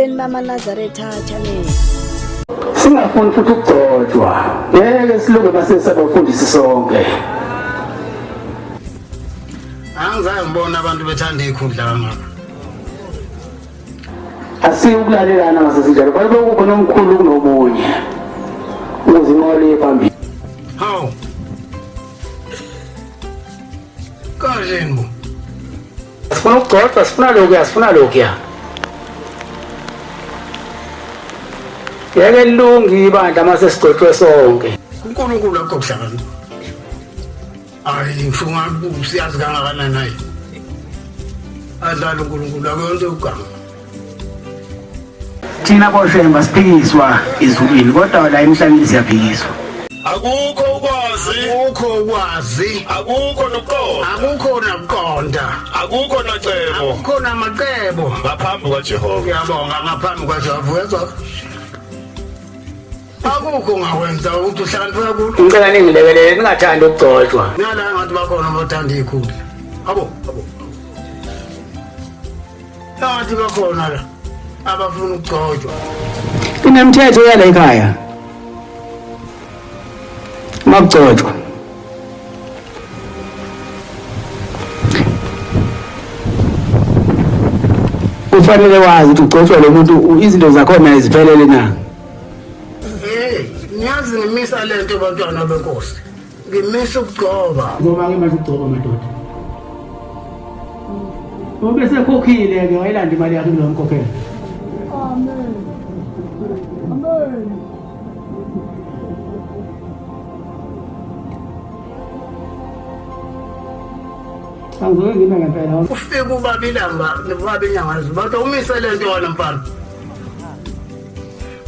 ebudleleni bamaNazaretha channel. Singafuni futhi ukugcotshwa. Ngeke silunge base sabafundisi sonke. Angizange ngibona abantu bethanda ikhundla kangaka. Asiyukulalelana ngasesinjalo. Babe kukhona omkhulu kunomunye. Uzinqole phambili. Hawu. Kanjeni bo? Sifuna ukugcotshwa, sifuna lokhuya. Yeke lungi ibandla mase sigcotshwe sonke. uNkulunkulu akho kuhlangana. Hayi ngifuna ukusiyazi kangakanani naye. Adlala uNkulunkulu akuyonto ugama. Thina boshemba siphikiswa izulwini kodwa la emhlabeni siyaphikiswa. Akukho ukwazi, akukho nokuqonda, akukho namacebo ngaphambi kaJehova. Ngiyabonga ngaphambi kaJehova uyezwa. Akukho ngakwenza ukuthi uhlakaniphe kulo. Ngicela ningilekelele ningathandi ukugcotshwa. Ngiyala ngathi bakhona abathanda ikhulu. Abo. Nathi bakhona la abafuna ukugcotshwa. Kunemithetho yala ekhaya. Makugcotshwa. Kufanele wazi ukuthi ugcotshwa lo muntu izinto zakhona iziphelele na. Ngiyazi ngimisa lento bantwana benkosi. Ngimisa ukugcoba. Ngoba ke manje ugcoba madoda. Ngoba sekhokhile ke wayilanda imali yakhe lo mkhokhela. Amen. Angizoke ngime ngempela. Ufike ubabilanga nobabe inyanga zibatha umise lento yona mfana.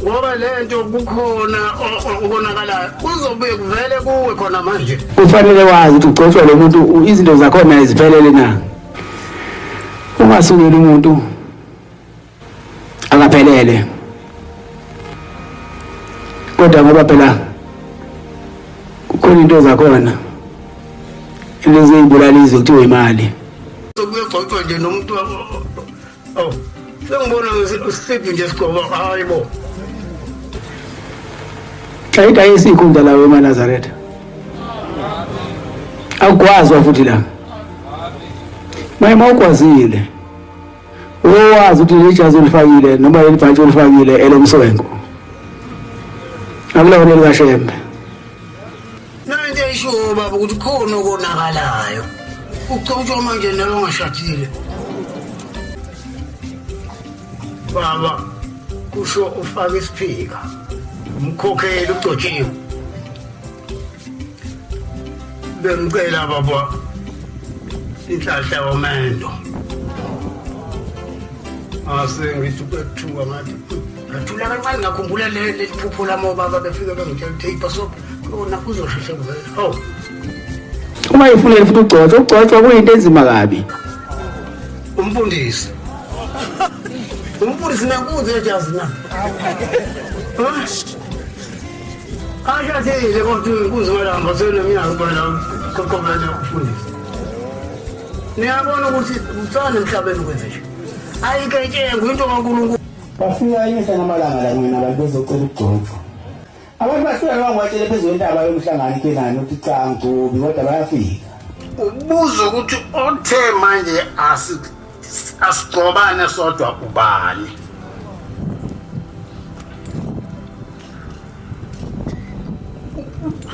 Ngoba lento kukhona okonakalayo kuzobuye kuvele kuwe khona manje. Kufanele wazi ukuthi ugcotshwa lo muntu izinto zakhona iziphelele na. Ungasukeli umuntu akaphelele. Kodwa ngoba phela kukhona into zakhona lezi ibulalizo kuthiwa imali. Sokuyogcotshwa nje nomuntu sengibona usiphi nje sigqoka hayibo. Xayida isikhundla lawo eManazaretha. Akwazi futhi la. Mayima ukwazile. Owazi ukuthi lejazi ulifakile noma elibhantshi ulifakile elomswenko. Akulona likashembe. Nanje isho baba ukuthi khona okonakalayo. Ugcotshwa manje nalo ngashadile. Baba kusho ufake isiphika. Umkhokheli ugcotshiwe. Bemcela baba inhlahla yomendo. Ngithi kwethuka ngathi ngathula kancane ngakhumbula lephupho lami baba befike bengitshela tape so kona kuzosheshe kuvela. Hawu. Uma ifunele futhi ugcotshwa kuyinto enzima kabi. Umfundisi nakuze ejazi na. Ashathile kodwa kuzomalanga seneminyaka phela kokomela ukufundisa. Niyabona ukuthi utsana emhlabeni kwenze nje. Ayikethengu into kaNkulunkulu. Bafika imihla namalanga la mina abantu bezocela ukugcotshwa. Abantu basuka bangwatshele phezulu intaba yomhlangano iKenani uthi cha ngcobi kodwa bayafika. Ubuza ukuthi othe manje asigcobane sodwa ubani.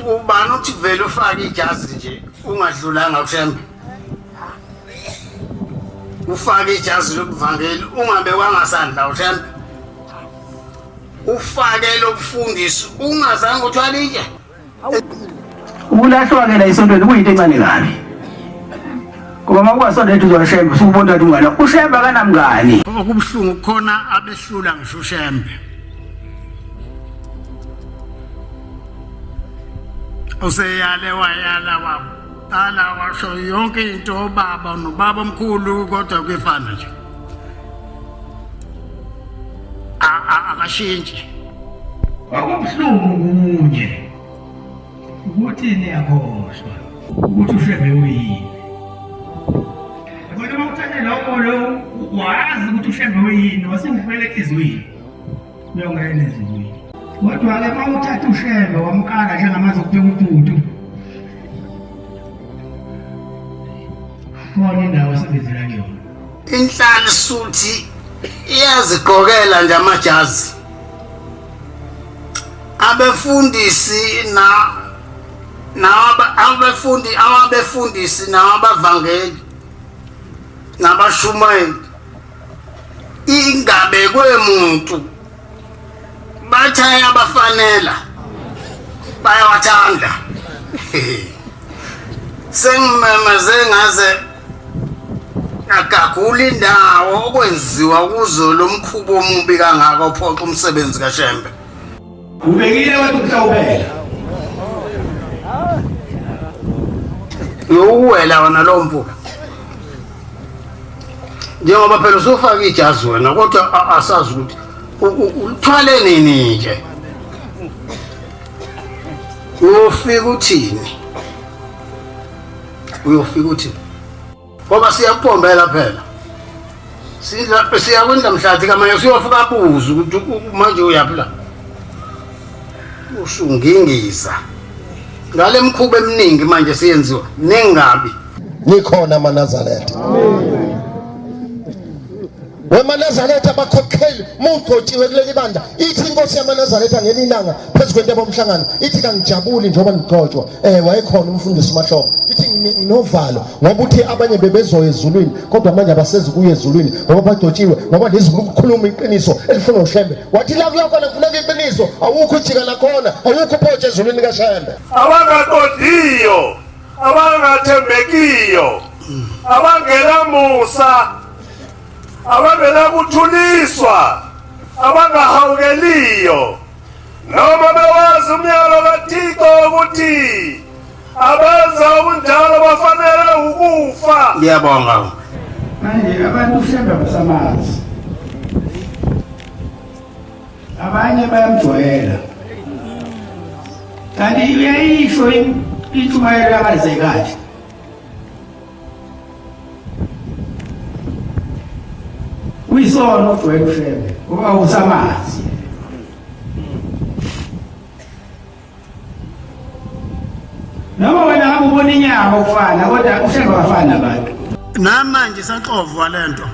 Ubani uthi vele ufake ijazi nje ungadlulanga kushembe. Ufake ijazi lokuvangeli ungabe wangasandla ushembe. Ufake lokufundisa ungazange uthwale nje. Ukulahlwa ke la isontweni kuyinto encane kabi. Ngoba makwasonto ethu zoshembe sikubona ukuthi ungana ushembe kanamngani. Okubuhlungu khona abehlula ngisho ushembe. Useyale wayala waqala washo yonke into baba nobaba omkhulu kodwa kuyefana nje. Akashintshi. Akubuhlungu kunye. Ukuthi niyakhohlwa ukuthi ushembe uyini. Kodwa mawuthathe lokho lo wazi ukuthi uShembe uyini wasengibelekisa uyini uyongena ezweni kodwa ke mawuthatha uShembe wamkala njengamazi ukubeka uputu khona indawo sebenzela kuyona inhlali suthi iyazigqokela nje amajazi abefundisi abefundisi nabavangeli nabashumayeli ingabe kwemuntu bathaya abafanela bayawathanda sengimemeze ngaze akagula indawo okwenziwa kuzo lo mkhubo omubi kangaka ophoqa umsebenzi kaShembe ubekile wena ukuhlawubela yowela wona lo mpuka njengoba phela usufaka ijazi wena kodwa asazi ukuthi uthwale nini nje uyofika uthini ngoba siyakupombela phela siyakwenda mhlathi kamanye siyofika buza ukuthi manje uyaphi la usungingiza ngale mkhuba eminingi manje siyenziwa ningabi nikhona amaNazaretha weManazaretha abakhokheli mugcotshiwe kuleli banda ithi inkosi yamaNazaretha ngelilanga phezu kwento bomhlangano ithi kangijabuli njengoba ngigcotshwa wayekhona umfundisi uMahlobo ithi nginovalo ngoba uthi abanye bebezoya ezulwini kodwa manje abasezi kuya ezulwini ngoba bagcotshiwe ngoba lezi ukukhuluma iqiniso elifuna uShembe wathi la kuyakona kufuneka iqiniso awukho ujika lakhona awukho photshe ezulwini kaShembe abangaqondiyo abangathembekiyo abangela musa abangela kuthuliswa abangahawukeliyo noma bewazi umyalo kaThixo ukuthi abenza okunjalo bafanele ukufa. Ngiyabonga. Manje abantu uShembe basamazi abanye bayamjwayela kanti uyayisho intshumayelo yakazekade uyisona ojwayele uShembe ngoba usamazi noma wena ngabe ubona inyama ufana kodwa uShembe wafana nabantu namanje sanhlovu lento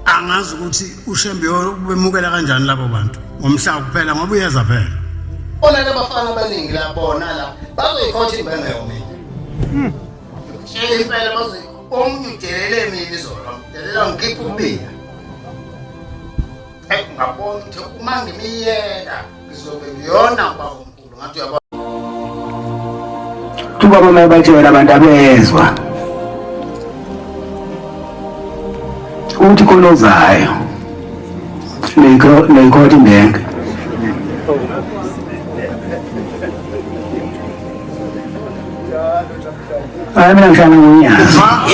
angazi ukuthi uShembe ubemukela kanjani labo bantu ngomhla kuphela ngoba uyeza phela bona labafana abaningi labona la bazoyikhotha imbenge yomini shele impela omdelele mina izolo delela ngikhipha ubika ngabona ukuthi uma ngimiyeka ngizobe ngiyona bankulu ngathi uyabona tuba mama batshela abantu abezwa uthi konozayo neyikhotha imbenge mina ngishana ngonyaka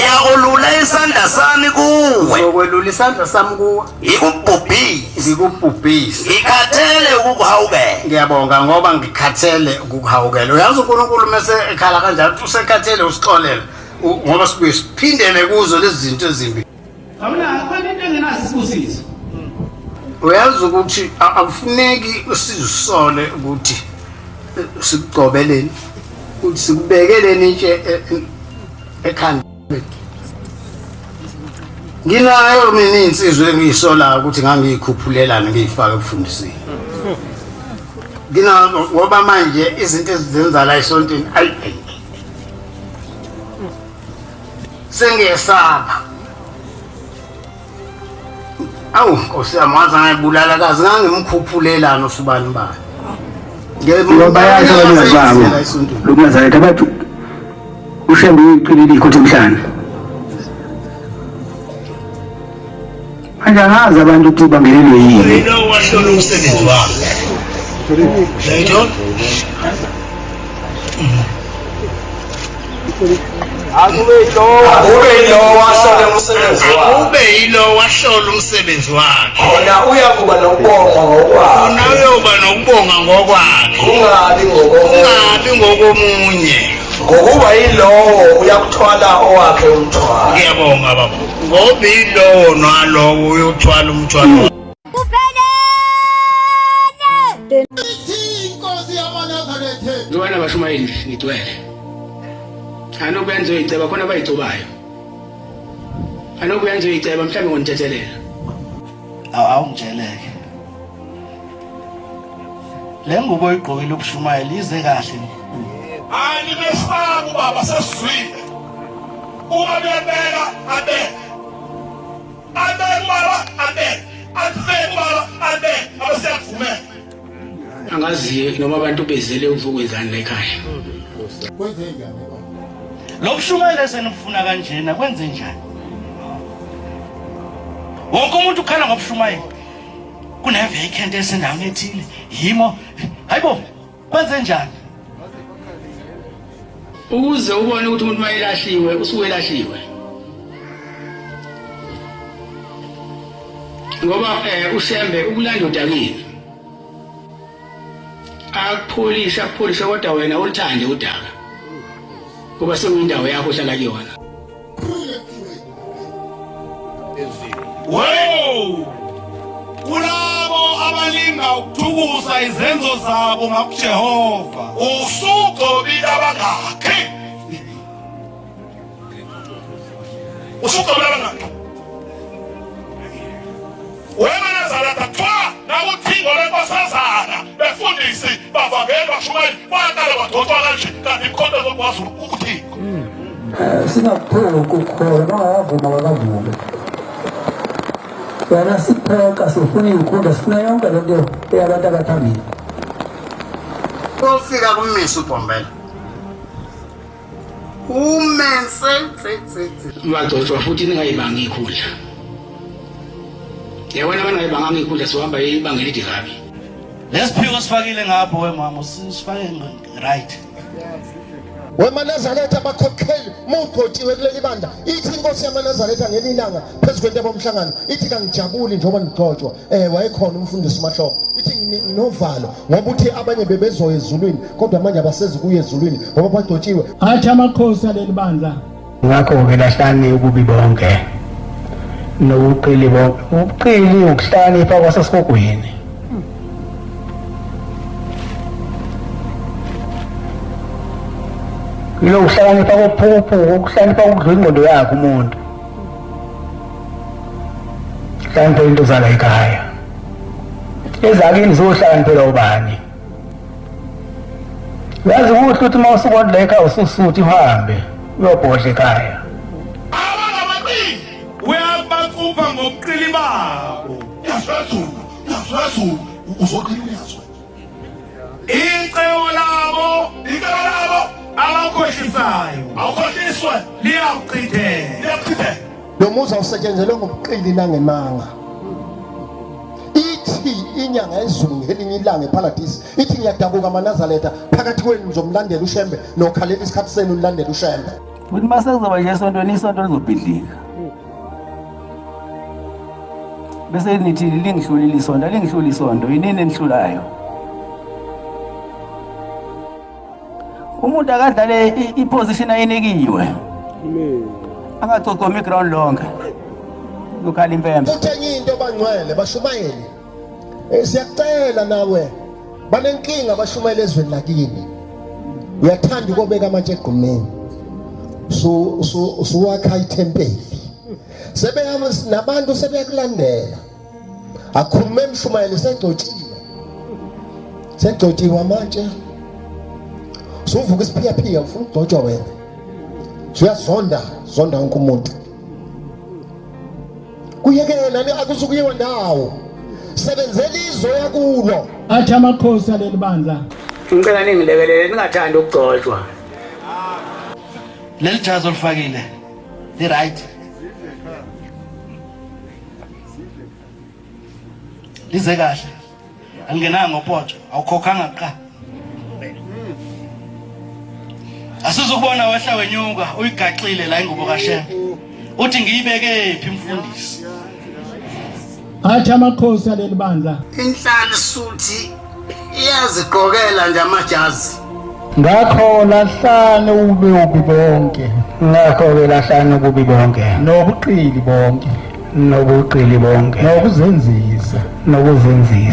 yakulula isandla sami kuwe uzokwelula isandla sami kuwe ngikubhubhisa ngikhathele ukukuhawukela ngiyabonga ngoba ngikhathele ukukuhawukela uyazi uNkulunkulu mase ekhala kanjalo usekhathele usixolela ngoba sibuye siphindele kuzo lezi zinto ezimbi awuna abantu into engenazi isibusiso uyazi ukuthi akufuneki usizisole ukuthi sikugcobeleni ukuthi sikubekeleni nje ekhanda nginayo mina insizwe engiyisolayo ukuthi ngangiyikhuphulelana ngiyifaka ebufundisini ngoba manje izinto ezizenza la esontweni sengiyesaba awu Nkosi yami waza ngayibulala kazi ngangimkhuphulelana usubani bani ngoba yazi abazabo lokuNazaretha bathi uShembe uyiqilile ikhotha emhlanje manje angazi abantu ukuthi bangelelwe yini lo wahlola umsebenzi wami akube yilo wahlola umsebenzi wakhe Khona uyakuba nokubonga ngokwakhe. Khona uyoba nokubonga ngokwakhe Ungabi ngokomunye ngokuba yilowo uyakuthwala owakhe umthwalo. Ngiyabonga baba. Ngoba yilowo nalowo uyothwala umthwalo. Njowana bashumayeli ngigcwele. Anokuyenza uyiceba khona abayicobayo. Anokuyenza uyiceba mhlawumbe ngonitethelela. Awungijeleke. Le ngubo oyigqokile ubushumayeli ize kahle. Hayi besifaka ubaba sesizwile. Uma bebeka abeka. Abeka ubaba abeka. Abeka ubaba abeka. Abasiyavumela. Angaziyo noma abantu bezele ukuzokwenzani la ekhaya. Kwenze njani? Lo bushumayeli esenifuna kanjena kwenze njani? Wonke umuntu ukhala ngobushumayeli. Kune vacant esendaweni ethile. Yimo. Hayibo. Kwenze njani? Ukuze ubone ukuthi umuntu mayelahliwe usuke elahliwe. Ngoba uShembe ukulanda udakile. Akupholisha kodwa wena ulithande udaka. Kuba sekuyindawo yakho ohlala kuyona. Wow! Kulabo abalinga ukuthukusa izenzo zabo ngakuJehova. Usugobile abangakhi. Usugobile abangakhi. Wena Nazareth twa nawuthingo lenkosazana befundisi bavangeli bashumayeli baqale badotshwa kanje kanti ikhonto zokwazi ukuthingo. Singaphela ukukhona bangavuma bakavume. Yana sipheka sifuna izikhunda sifuna yonke lento eyabantu abathambile. Kufika kumisa uBhombela. Umense. Bagcotshwa futhi ningayibanga ikhundla. Yabona abangayibanga ikhundla siwahamba ibanga elide kabi. Lesiphiko sifakile ngapho wemama usifake right. WeManazaretha abakhokheli mugcotshiwe kuleli banda ithi inkosi yamaNazaretha ngelinanga phezu kwentaba omhlangano ithi kangijabuli njengoba ngigcotshwa wayekhona umfundisi uMahlobo ithi nginovalo ngoba uthi abanye bebezoya ezulwini kodwa manje abasezi kuye ezulwini ngoba bagcotshiwe athi amakhosi aleli bandla. Ngakho-ke lahlani ukubi bonke nobuqili bonke. Ubuqili ukuhlakanipha kwasesigogweni. Ilo ukuhlakanipha kophupho, ukuhlakanipha ukudlula ingqondo yakhe umuntu. Hlakanipha into zala ekhaya. Ezakini zohlakaniphela ubani. Yazi kuhle ukuthi uma usukondla ekhaya ususuthi uhambe uyobhodla ekhaya. Abangabaqili uyabaqupha ngobuqili babo. Yazwazulu uzoqinikezwa. Icebo labo abakhohlisayo awukhohliswe liyachithela. lo muza usetshenzelwe ngobuqili nangemanga. Ithi inyanga ezulu ngelinye ilanga eParadise ithi ngiyadabuka amaNazaretha phakathi kwenu ngizomlandela uShembe nokhalela isikhathi senu nilandela uShembe. Ukuthi mase kuzoba nje esontweni isonto lizobhidlika. Bese nithi lingihlulile isonto yinini enihlulayo. Umuntu akadlale iposition ayinikiwe. Angacocoma iground lonke. Lokhala impembe. Futhi enye into bangcwele bashumayeli. Siyacela nawe banenkinga abashumayeli ezweni lakini. Uyathanda ukubeka amatshe egqumeni. Suwakha ithempeli. Sebehamba nabantu sebeyakulandela. Akhulume emshumayeli segcotshiwe amatshe. Suvuka isiphiyaphiya ufuna ukugcotshwa wena. Uyazonda wonke umuntu. Kuyekela akuzukuyiwe ndawo. Sebenzela izwe yakulo. Athi amakhosi aleli bandla. Ngicela ningilekelele ningathanda ukugcotshwa. Leli jazi olifakile. Li right. Lize kahle. Angenanga ngopotsho, awukhokhanga qa. Asizukubona wehla wenyuka uyigaxile la ingubo kaShembe. Uthi ngiyibeke phi mfundisi? Athi amakhosi aleli bandla. Inhlali suthi iyaziqokela nje amajazi. ngakho lahlane ububi bonke ngakho-ke lahlane ububi bonke nobuqili bonke nokuzenzisa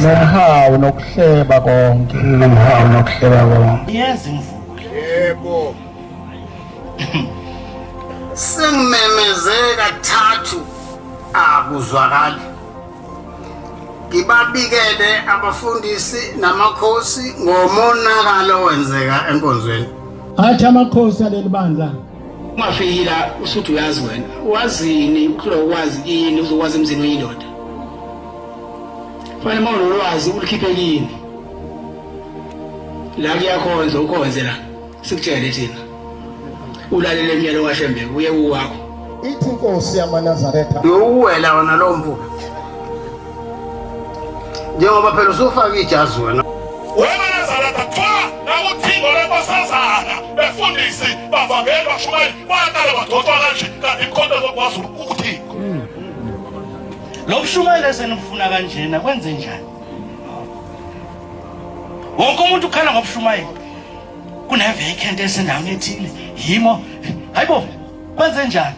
nomhawu nokuhleba konke Yes, mfowethu. Yebo. Sengimemezeka thathu akuzwakali. Ngibabikele abafundisi namakhosi ngomonakalo owenzeka enkonzweni. athi amakhosi aleli bandla Ungafikila usuthi uyazi wena. Wazini ukwazi yini uzokwazi emzini weyindoda. Fanele mawulolwazi ulikhiphe yini. La kuyakhonza ukhonze la. Sikutshele thina. Ulalele emyalo kaShembe uye uwakho. ithi inkosi yamaNazaretha Yowuwela wona lo mvuka. Njengoba phela usufaka ijazi wena. weManazaretha twa nawuthingo lenkosazana befundisi bavangeli bashumayeli baqale badotshwa kanje kanti ikhonto zokwaZulu ukuthingo. Lo mshumayeli esenifuna kanjena kwenze njani? Wonke umuntu ukhala ngobushumayeli. Kune vacant esendaweni ethile. Yimo. Hayibo, kwenze njani?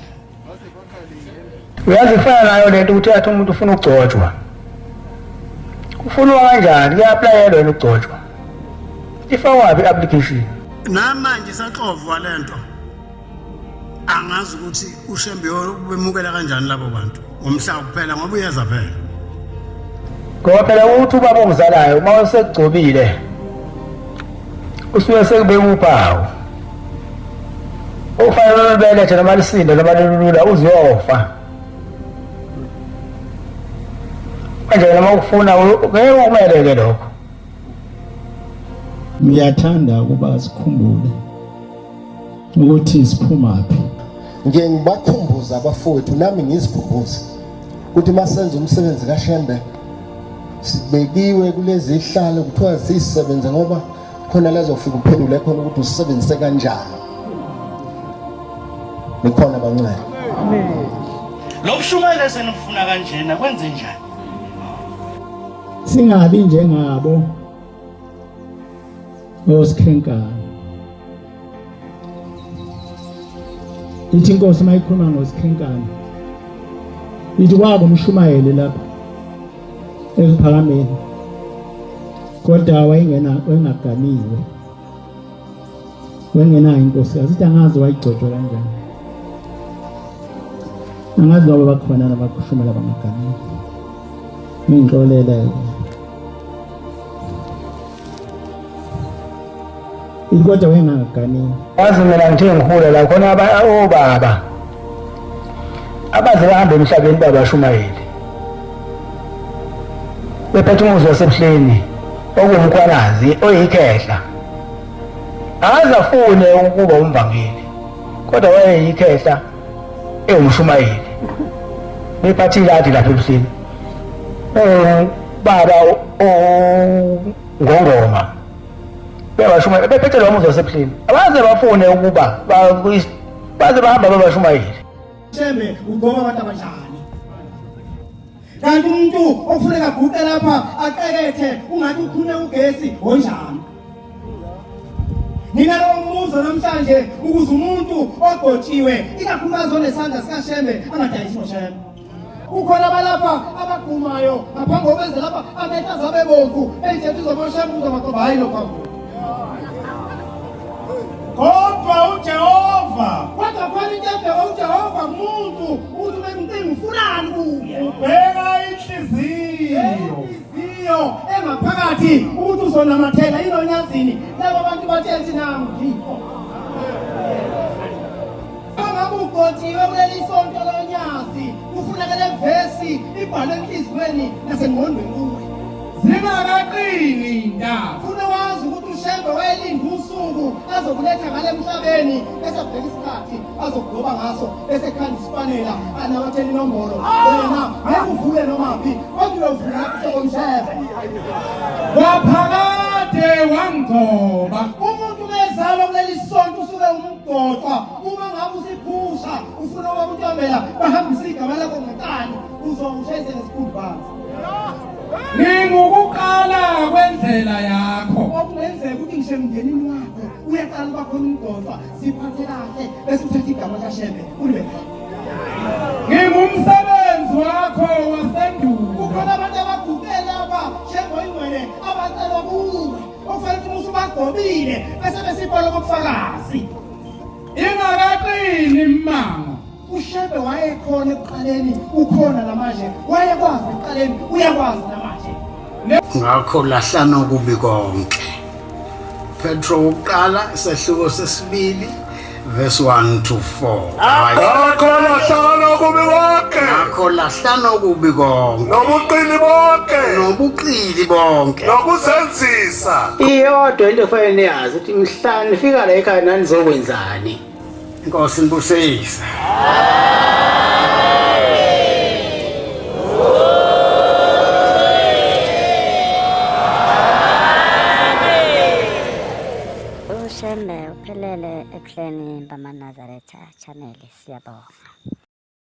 uyazi kufana nayo lento ukuthi athi umuntu ufuna ukugcotshwa ufunwa kanjani kuya-aplayelwa yena ukugcotshwa ifakwapi i-application Namanje saxovwa lento. Angazi ukuthi uShembe ubemukela kanjani labo bantu. Ngomhla kuphela ngoba uyeza phela. ngoba phela ukuthi ubaba ongizalayo uma usekugcobile usuke sekubeka uphawu ufanele ubelethe noma lisinde noma lilula uziyofa manje noma ukufuna ngeke ukumele-ke lokho ngiyathanda ukuba sikhumbule ukuthi siphumaphi ngike ngibakhumbuza abafowethu nami ngizikhumbuze ukuthi masenza umsebenzi kaShembe sibekiwe kulezi ihlalo kuthiwa sisebenze ngoba khona lazofika uphendule khona ukuthi usebenzise kanjani nikhona bancane Lo mshumayeli esenifuna kanjena kwenze njani? singabi njengabo osikhenkana ithi inkosi mayikhuluma ngosikhenkana ithi kwabo umshumayeli lapha eziphakameni kodwa wayengaganiwe wengenayo inkosi asithi angazi wayigcotshwa kanjani angazi noba bakhona nabakushumela bangaganiwe ngingixolele kodwa wengaganiwe yazi mina ngithe ngihula la khona obaba abaze bahambe emhlabeni babashumayeli bephethe umuzi wasebuhleni okuwumkhwanazi oyikhehla akazafune ukuba umvangeli kodwa wayeyikhehla ewumshumayeli bephathile athi lapha ebuhleni baba ngongoma bebashumayeli bephethe lo muzi wasebuhleni abaze bafune ukuba baze bahamba babashumayeli Shembe ugoma abantu abanjani kanti umuntu ofuneka guqe lapha aqekethe ungathi ukhune ugesi onjani Nina lo muzo namhlanje ukuze umuntu ogotshiwe ikakhulukazi onesandla sikaShembe angadayisi noShembe ukhona balapha abagumayo ngaphambi kobenze lapha amehla zabe bomvu enjethi uzoboShembe uzobaqoba hayi lokho kodwa uJehova kodwa khona into ebheka uJehova umuntu uthi bengicela ufunani kuye ubheka inhliziyo engaphakathi ukuthi uzonamathela inonyazini labo bantu bathi nami ngikho angabe ugotshiwe kuleli sonto lonyazi kufunakele vesi ibhalwe enhliziyweni nasengqondweni kuwe zingakaqini indaba funa wazi ukuthi uShembe wayelinda usuku azokuletha ngale emhlabeni bese abheka isikhathi azokugoba ngaso bese khanda isifanela anawathela inombolo wena ngeke uvule nomaphi kodwa uvula komShembe waphakade wangoba umuntu bezalwa kuleli sonto usuke umgotshwa uma ngabe usiphusha ufuna wabuntambela bahambisa igama lakho ngekani uzokushayisa ngesikhulu phansi Ningukuqala kwendlela yakho okungenzeka ukuthi ngishe emndenini wakho uyaqala uba khona umgozwa siphathe kahle bese uthatha igama likaShembe ulibe ngingumsebenzi wakho wasendulo kukhona abantu abaguqe lapha Shembe oyingcwele abacelwa kuwe okufanele ukuthi musu bagobile bese besibhala ngobufakazi ingakaqini mmango uShembe wayekhona ekuqaleni ukhona namanje wayekwazi ekuqaleni uyakwazi namanje ngakho lahlana okubi konke Petro uqala isahluko sesibili verse 1 to 4 ngakho lahlana okubi konke ngakho lahlana okubi konke nobuqili bonke nokuzenzisa iyodwa into efanele niyazi ukuthi mhla nifika la ekhaya nani zokwenzani inkosi inbuseyisa uShembe uphelele ekuhleni bamaNazaretha channel siyabonga